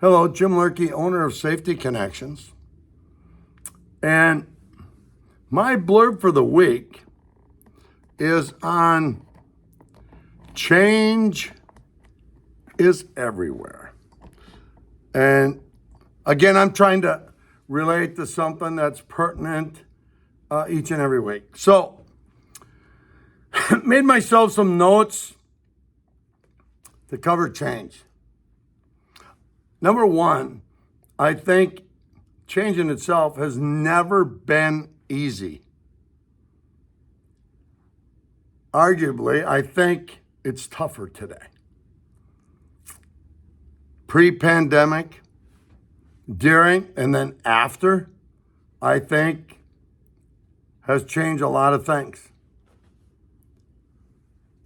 Hello, Jim Lurkey, owner of Safety Connections. And my blurb for the week is on change is everywhere. And again, I'm trying to relate to something that's pertinent each and every week. So, made myself some notes to cover change. Number one, I think change in itself has never been easy. Arguably, I think it's tougher today. Pre-pandemic, during, and then after, I think has changed a lot of things.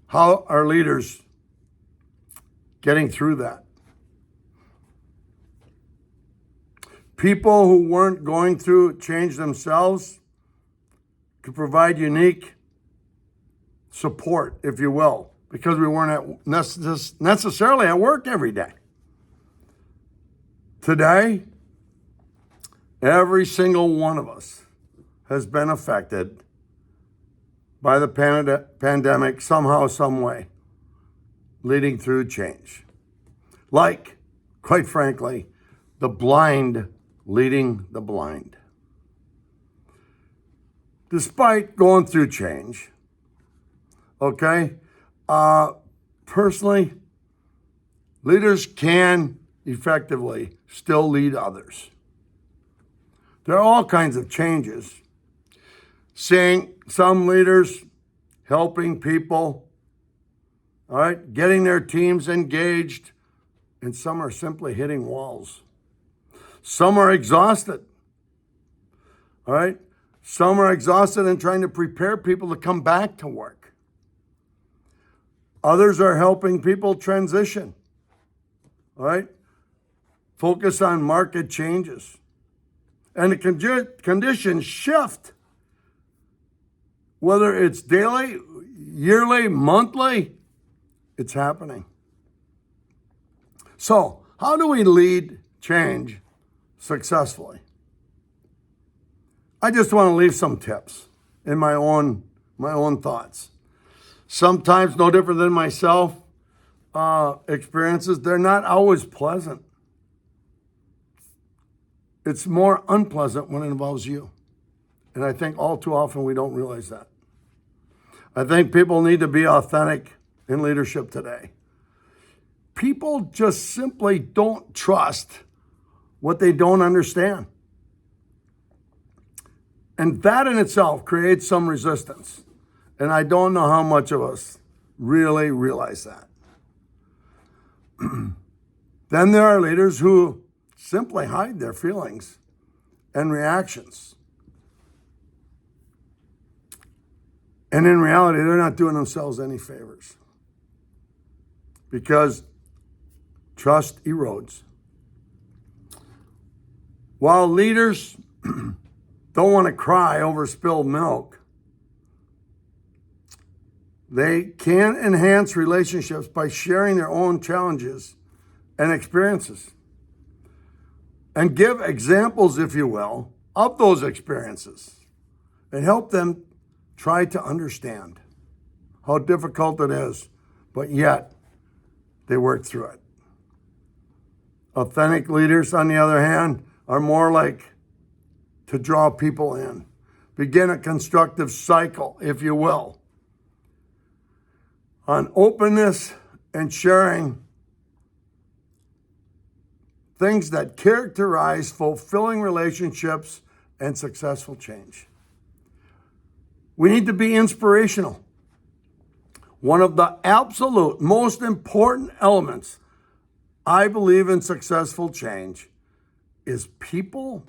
How are leaders getting through that? People who weren't going through change themselves could provide unique support, if you will, because we weren't necessarily at work every day. Today, every single one of us has been affected by the pandemic somehow, some way, leading through change. Like, quite frankly, the blind leading the blind. Despite going through change, personally, leaders can effectively still lead others. There are all kinds of changes. Seeing some leaders helping people, all right, getting their teams engaged, and some are simply hitting walls. Some are exhausted, all right? Some are exhausted and trying to prepare people to come back to work. Others are helping people transition, all right? Focus on market changes. And the conditions shift, whether it's daily, yearly, monthly, it's happening. So, how do we lead change successfully? I just want to leave some tips in my own thoughts. Sometimes, no different than myself, experiences, they're not always pleasant. It's more unpleasant when it involves you. And I think all too often we don't realize that. I think people need to be authentic in leadership today. People just simply don't trust what they don't understand. And that in itself creates some resistance. And I don't know how much of us really realize that. Then there are leaders who simply hide their feelings and reactions. And in reality, they're not doing themselves any favors, because trust erodes. While leaders don't want to cry over spilled milk, they can enhance relationships by sharing their own challenges and experiences, and give examples, if you will, of those experiences, and help them try to understand how difficult it is, but yet they work through it. Authentic leaders, on the other hand, are more like to draw people in, begin a constructive cycle, if you will, on openness and sharing things that characterize fulfilling relationships and successful change. We need to be inspirational. One of the absolute most important elements, I believe, in successful change is people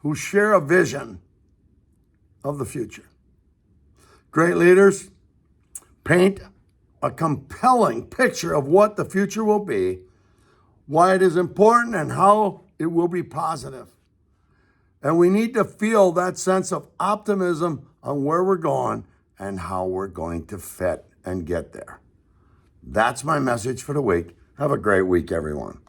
who share a vision of the future. Great leaders paint a compelling picture of what the future will be, why it is important, and how it will be positive. And we need to feel that sense of optimism on where we're going and how we're going to fit and get there. That's my message for the week. Have a great week, everyone.